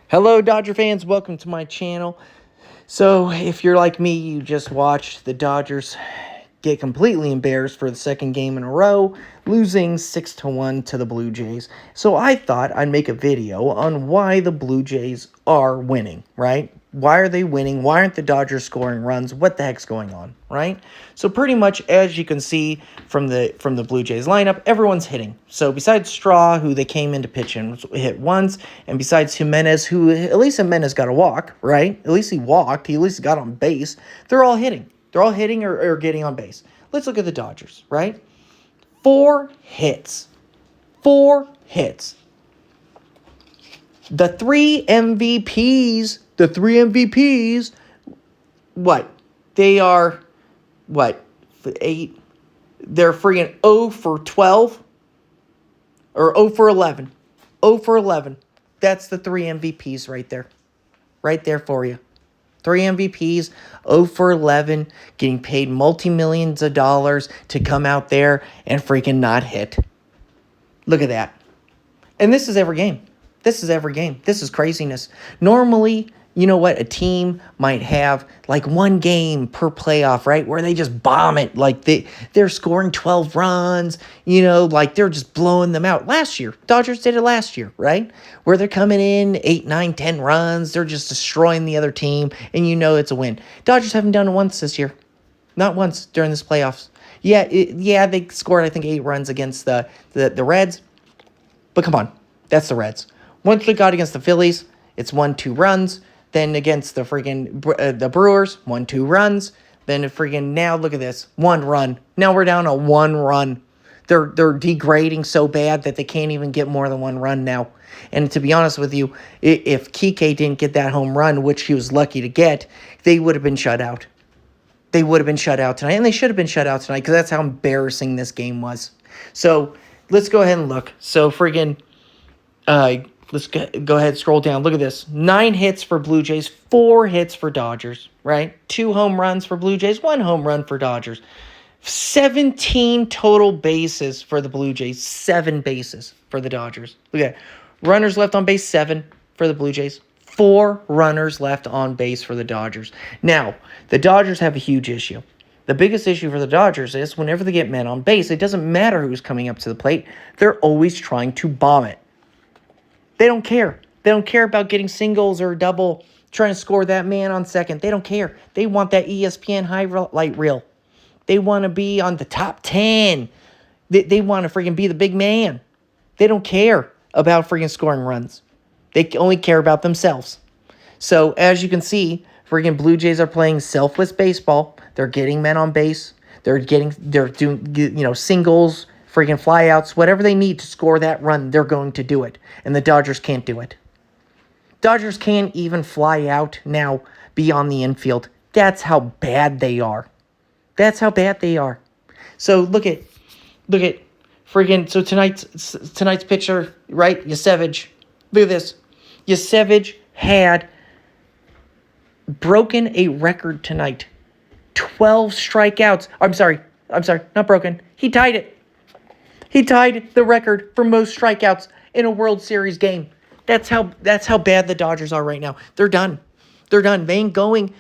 Hello, Dodger fans. Welcome to my channel. So, if you're like me, you just watched the Dodgers get completely embarrassed for the second game in a row, losing 6-1 to the Blue Jays. So, I thought I'd make a video on why the Blue Jays are winning, right? Why are they winning? Why aren't the Dodgers scoring runs? What the heck's going on, right? So pretty much as you can see from the Blue Jays lineup, everyone's hitting. So besides Straw, who they came into pitching, hit once, and besides Jimenez, who at least Jimenez got a walk, right? At least he walked. He at least got on base. They're all hitting. They're all hitting or getting on base. Let's look at the Dodgers, right? 4 hits. 4 hits. The three MVPs, what? They are, what, 8? They're freaking 0 for 12? Or 0 for 11. 0 for 11. That's the 3 MVPs right there. Right there for you. 3 MVPs, 0 for 11, getting paid multi-millions of dollars to come out there and freaking not hit. Look at that. And this is every game. This is craziness. Normally, you know what? A team might have like one game per playoff, right? Where they just bomb it. Like they're scoring 12 runs, like they're just blowing them out. Last year, Dodgers did it last year, right? Where they're coming in 8, 9, 10 runs. They're just destroying the other team, and it's a win. Dodgers haven't done it once this year. Not once during this playoffs. Yeah, they scored, I think, 8 runs against the Reds. But come on, that's the Reds. Once we got against the Phillies, it's 1-2 runs. Then against the freaking the Brewers, 1-2 runs. Then now look at this, 1 run. Now we're down to 1 run. They're degrading so bad that they can't even get more than 1 run now. And to be honest with you, if Kike didn't get that home run, which he was lucky to get, they would have been shut out. They would have been shut out tonight, and they should have been shut out tonight because that's how embarrassing this game was. So let's go ahead and look. So let's go ahead and scroll down. Look at this. 9 hits for Blue Jays, 4 hits for Dodgers, right? 2 home runs for Blue Jays, 1 home run for Dodgers. 17 total bases for the Blue Jays, 7 bases for the Dodgers. Look at that. Runners left on base, 7 for the Blue Jays. 4 runners left on base for the Dodgers. Now, the Dodgers have a huge issue. The biggest issue for the Dodgers is whenever they get men on base, it doesn't matter who's coming up to the plate. They're always trying to bomb it. They don't care. They don't care about getting singles or double, trying to score that man on second. They don't care. They want that ESPN highlight reel. They want to be on the top 10. They want to freaking be the big man. They don't care about freaking scoring runs. They only care about themselves. So, as you can see, freaking Blue Jays are playing selfless baseball. They're getting men on base. They're doing, singles, freaking flyouts, whatever they need to score that run, they're going to do it. And the Dodgers can't do it. Dodgers can't even fly out now beyond the infield. That's how bad they are. That's how bad they are. So look at freaking, so tonight's pitcher, right? Yasevich. Look at this. Yasevich had broken a record tonight. 12 strikeouts. I'm sorry, not broken. He tied it. He tied the record for most strikeouts in a World Series game. That's how bad the Dodgers are right now. They're done. They ain't going,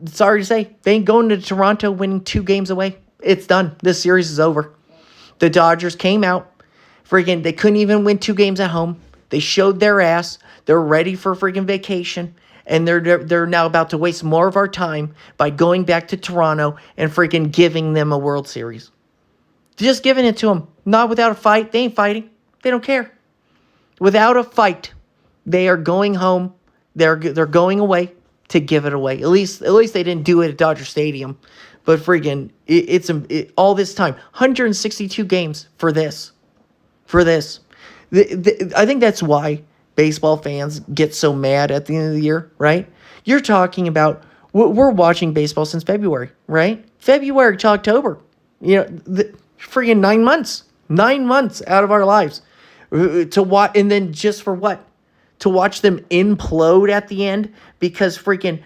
sorry to say, they ain't going to Toronto winning 2 games away. It's done. This series is over. The Dodgers came out. Freaking, they couldn't even win 2 games at home. They showed their ass. They're ready for freaking vacation. And they're now about to waste more of our time by going back to Toronto and freaking giving them a World Series. Just giving it to them. Not without a fight. They ain't fighting. They don't care. Without a fight, they are going home. They're going away to give it away. At least they didn't do it at Dodger Stadium. But freaking, it's all this time. 162 games for this. I think that's why baseball fans get so mad at the end of the year, right? You're talking about, we're watching baseball since February, right? February to October. Freaking 9 months. 9 months out of our lives. To watch, and then just for what? To watch them implode at the end because freaking,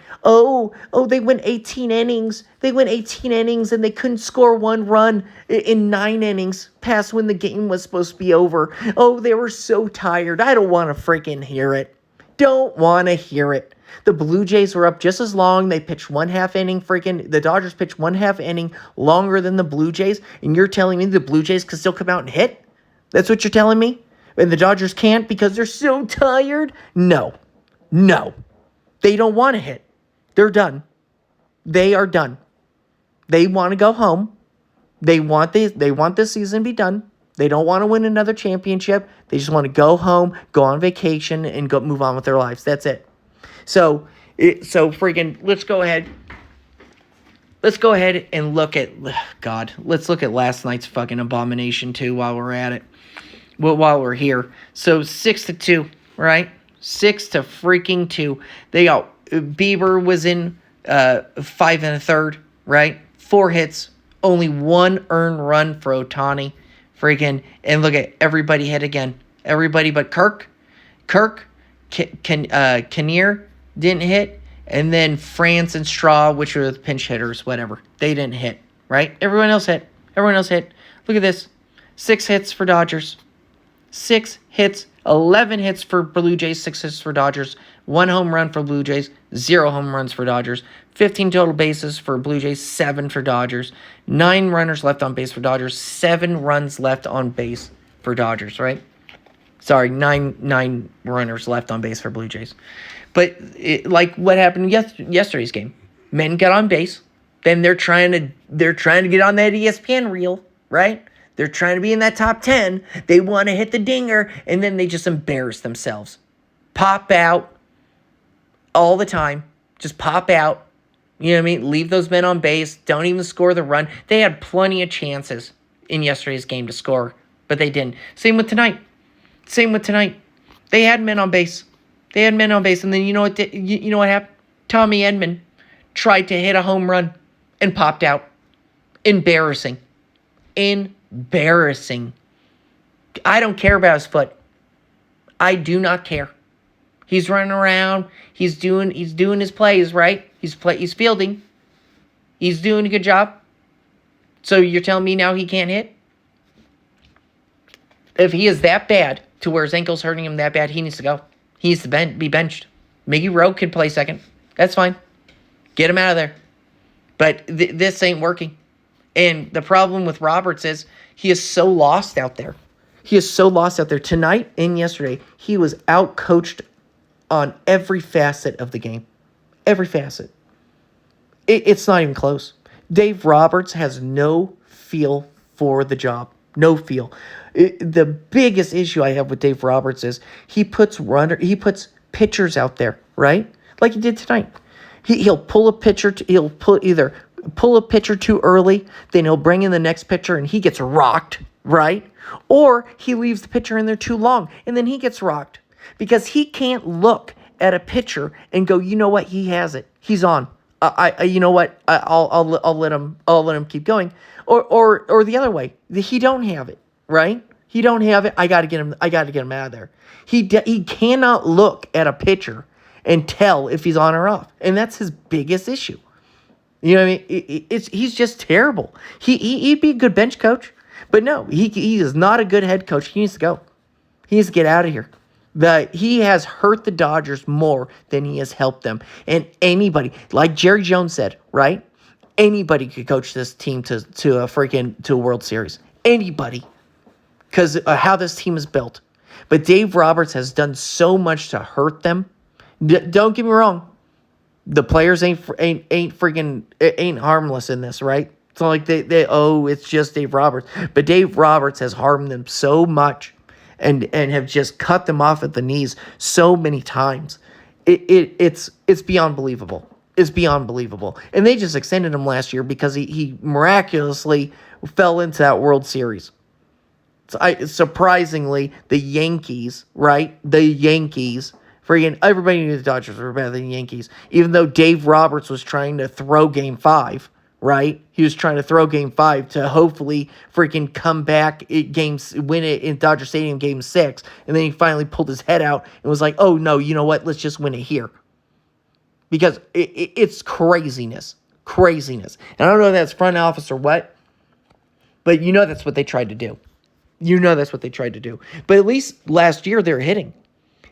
they went 18 innings. They went 18 innings and they couldn't score 1 run in 9 innings past when the game was supposed to be over. Oh, they were so tired. I don't want to freaking hear it. Don't want to hear it. The Blue Jays were up just as long. They pitched 1/2 inning. The Dodgers pitched 1/2 inning longer than the Blue Jays. And you're telling me the Blue Jays can still come out and hit? That's what you're telling me? And the Dodgers can't because they're so tired? No. They don't want to hit. They're done. They are done. They want to go home. They want this season to be done. They don't want to win another championship. They just want to go home, go on vacation, and go move on with their lives. That's it. So freaking, let's go ahead. Let's go ahead and look at, God, let's look at last night's fucking abomination too while we're at it. While we're here. So 6-2, right? 6-2. They got, Bieber was in 5 1/3, right? 4 hits, only 1 earned run for Ohtani. Freaking, and look at everybody hit again. Everybody but Kirk. Kinnear didn't hit. And then France and Straw, which were the pinch hitters, whatever. They didn't hit, right? Everyone else hit. Look at this. 6 hits for Dodgers. 6 hits. 11 hits for Blue Jays. 6 hits for Dodgers. 1 home run for Blue Jays. 0 home runs for Dodgers. 15 total bases for Blue Jays. 7 for Dodgers. 9 runners left on base for Dodgers. 7 runs left on base for Dodgers, right? Sorry, 9 runners left on base for Blue Jays. But like what happened yesterday's game, men got on base, then they're trying to get on that ESPN reel, right? They're trying to be in that top 10. They want to hit the dinger, and then they just embarrass themselves. Pop out all the time. Just pop out. You know what I mean? Leave those men on base. Don't even score the run. They had plenty of chances in yesterday's game to score, but they didn't. Same with tonight. They had men on base. And then you know what happened? Tommy Edman tried to hit a home run and popped out. Embarrassing. I don't care about his foot. I do not care. He's running around. He's doing his plays, right? He's fielding. He's doing a good job. So you're telling me now he can't hit? If he is that bad to where his ankle's hurting him that bad, he needs to go. He needs to be benched. Miggy Rowe can play second. That's fine. Get him out of there. But this ain't working. And the problem with Roberts is he is so lost out there. Tonight and yesterday, he was out-coached on every facet of the game. Every facet. It's not even close. Dave Roberts has no feel for the job. No feel. The biggest issue I have with Dave Roberts is he puts pitchers out there, right? Like he did tonight. He'll pull a pitcher. He'll either pull a pitcher too early, then he'll bring in the next pitcher and he gets rocked, right? Or he leaves the pitcher in there too long and then he gets rocked because he can't look at a pitcher and go, you know what, he has it. He's on. You know what? I'll let him keep going. Or the other way, he don't have it, right? He don't have it. I got to get him out of there. He cannot look at a pitcher and tell if he's on or off, and that's his biggest issue. You know what I mean? He's just terrible. He'd be a good bench coach, but no, he is not a good head coach. He needs to go. He needs to get out of here. He has hurt the Dodgers more than he has helped them. And anybody, like Jerry Jones said, right? Anybody could coach this team to a World Series. Anybody. Because how this team is built. But Dave Roberts has done so much to hurt them. Don't get me wrong. The players ain't harmless in this, right? It's not like it's just Dave Roberts. But Dave Roberts has harmed them so much. And have just cut them off at the knees so many times. It's beyond believable. It's beyond believable. And they just extended him last year because he miraculously fell into that World Series. Surprisingly, the Yankees, right? The Yankees, freaking everybody knew the Dodgers were better than the Yankees. Even though Dave Roberts was trying to throw Game 5. Right? He was trying to throw Game 5 to hopefully freaking come back win it in Dodger Stadium Game 6. And then he finally pulled his head out and was like, oh, no, you know what? Let's just win it here. Because it's craziness. Craziness. And I don't know if that's front office or what, but you know that's what they tried to do. But at least last year they were hitting.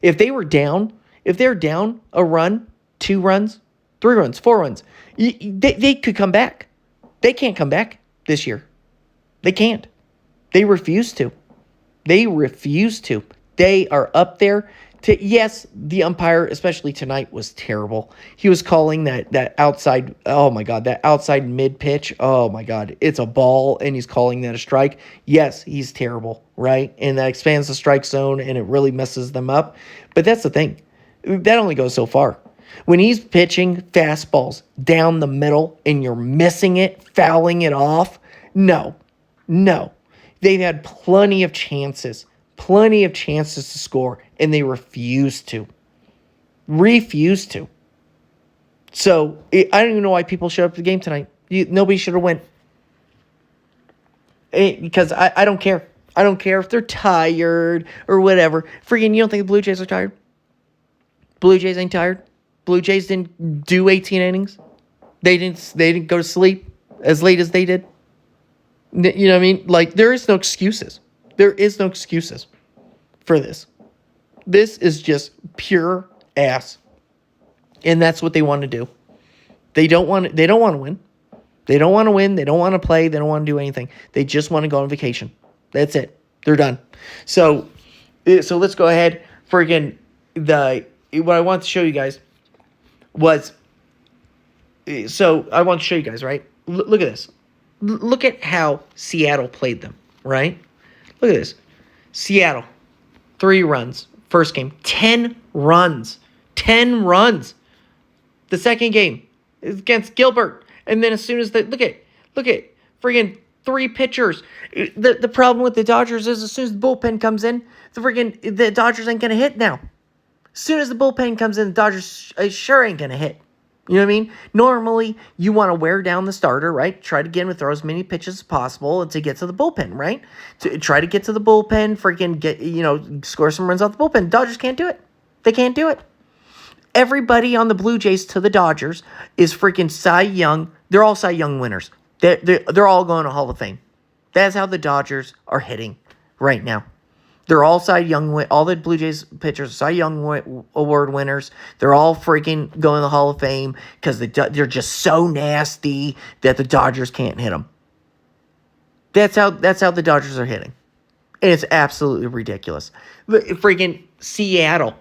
If they were down if they're down a run, 2 runs, 3 runs, 4 runs, they could come back. They can't come back this year. They can't. They refuse to. They refuse to. They are up there. Yes, the umpire, especially tonight, was terrible. He was calling that outside, oh my God, that outside mid-pitch. Oh my God, it's a ball, and he's calling that a strike. Yes, he's terrible, right? And that expands the strike zone, and it really messes them up. But that's the thing. That only goes so far. When he's pitching fastballs down the middle, and you're missing it, fouling it off, no. They've had plenty of chances to score, and they refuse to. So, I don't even know why people showed up to the game tonight. Nobody should have went. Because I don't care. I don't care if they're tired or whatever. Freaking, you don't think the Blue Jays are tired? Blue Jays ain't tired. Blue Jays didn't do 18 innings. They didn't go to sleep as late as they did. You know what I mean? Like, there is no excuses. There is no excuses for this. This is just pure ass. And that's what they want to do. They don't want to win. They don't want to win. They don't want to play. They don't want to do anything. They just want to go on vacation. That's it. They're done. So let's go ahead. Freaking what I want to show you guys was, so I want to show you guys, right? Look at this. Look at how Seattle played them, right? Look at this. Seattle, 3 runs. First game, 10 runs. 10 runs. The second game is against Gilbert. And then as soon as look at friggin' 3 pitchers. The problem with the Dodgers is as soon as the bullpen comes in, the Dodgers ain't going to hit now. As soon as the bullpen comes in, the Dodgers sure ain't going to hit. You know what I mean? Normally, you want to wear down the starter, right? Try to get him to throw as many pitches as possible to get to the bullpen, right? To try to get to the bullpen, score some runs off the bullpen. Dodgers can't do it. They can't do it. Everybody on the Blue Jays to the Dodgers is freaking Cy Young. They're all Cy Young winners. They're all going to Hall of Fame. That's how the Dodgers are hitting right now. They're all Cy Young. All the Blue Jays pitchers are Cy Young Award winners. They're all freaking going to the Hall of Fame because they're just so nasty that the Dodgers can't hit them. That's how the Dodgers are hitting. And it's absolutely ridiculous. Freaking Seattle.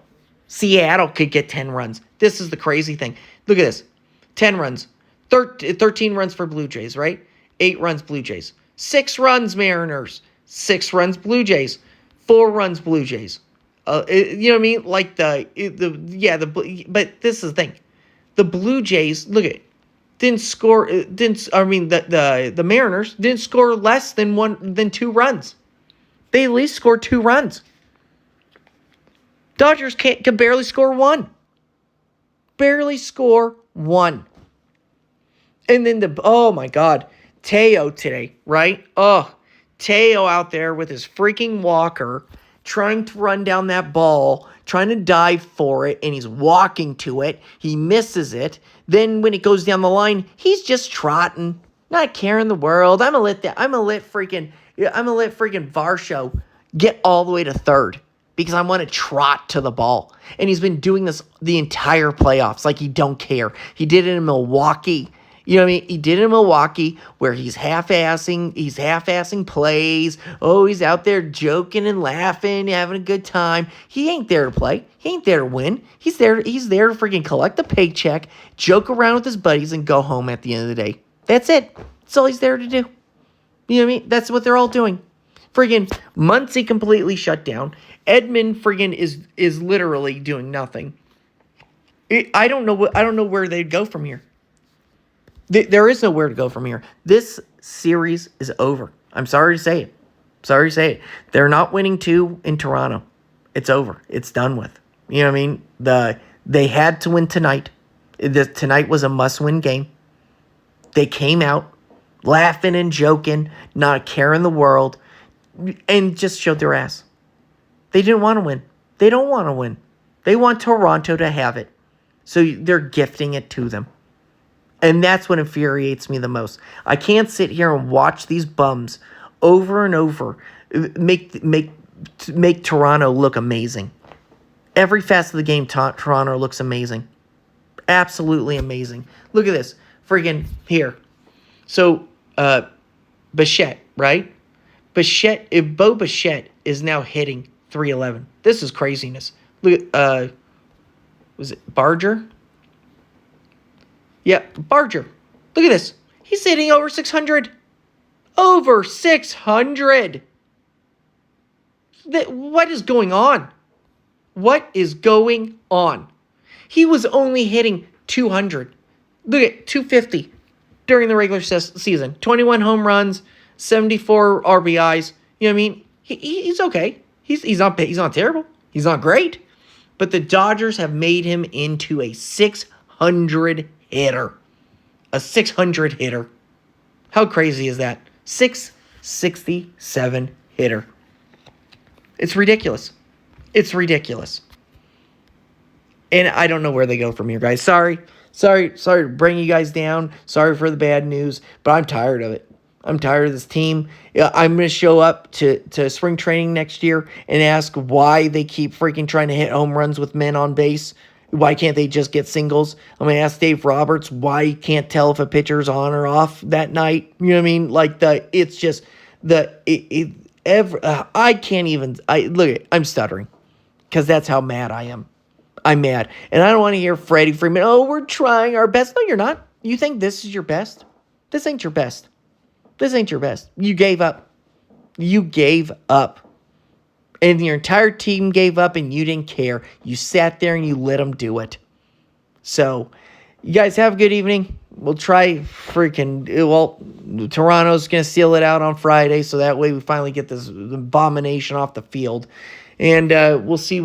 Seattle could get 10 runs. This is the crazy thing. Look at this. 10 runs. 13 runs for Blue Jays, right? 8 runs Blue Jays. 6 runs Mariners. 6 runs Blue Jays. 4 runs Blue Jays. You know what I mean? Like but this is the thing. The Blue Jays, look at it, the Mariners didn't score less than 2 runs. They at least scored 2 runs. Dodgers can barely score 1. Barely score 1. And then oh my God, Teo today, right? Oh, Teo out there with his freaking walker, trying to run down that ball, trying to dive for it, and he's walking to it. He misses it. Then when it goes down the line, he's just trotting, not caring the world. I'm gonna let freaking Varsho get all the way to third because I want to trot to the ball. And he's been doing this the entire playoffs, like he don't care. He did it in Milwaukee. You know what I mean? He did it in Milwaukee where he's half-assing plays. Oh, he's out there joking and laughing, having a good time. He ain't there to play. He ain't there to win. He's there to freaking collect a paycheck, joke around with his buddies, and go home at the end of the day. That's it. That's all he's there to do. You know what I mean? That's what they're all doing. Friggin' Muncy completely shut down. Edman friggin' is literally doing nothing. I don't know where they'd go from here. There is nowhere to go from here. This series is over. I'm sorry to say it. They're not winning 2 in Toronto. It's over. It's done with. You know what I mean? They had to win tonight. Tonight was a must-win game. They came out laughing and joking, not a care in the world, and just showed their ass. They didn't want to win. They don't want to win. They want Toronto to have it. So they're gifting it to them. And that's what infuriates me the most. I can't sit here and watch these bums over and over make Toronto look amazing. Every facet of the game, Toronto looks amazing. Absolutely amazing. Look at this. Freaking here. So, Bichette, right? Bo Bichette is now hitting 311. This is craziness. Look at, was it Barger? Yeah, Barger. Look at this. He's hitting over 600. Over 600. What is going on? What is going on? He was only hitting 200. Look at 250 during the regular season. 21 home runs, 74 RBIs. You know what I mean? He's okay. He's not terrible. He's not great. But the Dodgers have made him into a 600 hitter. A 600 hitter. How crazy is that? 667 hitter. It's ridiculous. It's ridiculous. And I don't know where they go from here, guys. Sorry to bring you guys down. Sorry for the bad news, but I'm tired of it. I'm tired of this team. I'm going to show up to spring training next year and ask why they keep freaking trying to hit home runs with men on base. Why can't they just get singles? I'm going to ask Dave Roberts why he can't tell if a pitcher's on or off that night. You know what I mean? Like I can't even, I'm stuttering because that's how mad I am. I'm mad. And I don't want to hear Freddie Freeman, oh, we're trying our best. No, you're not. You think this is your best? This ain't your best. This ain't your best. You gave up. You gave up. And your entire team gave up and you didn't care. You sat there and you let them do it. So, you guys have a good evening. We'll try Toronto's going to seal it out on Friday, so that way we finally get this abomination off the field. And we'll see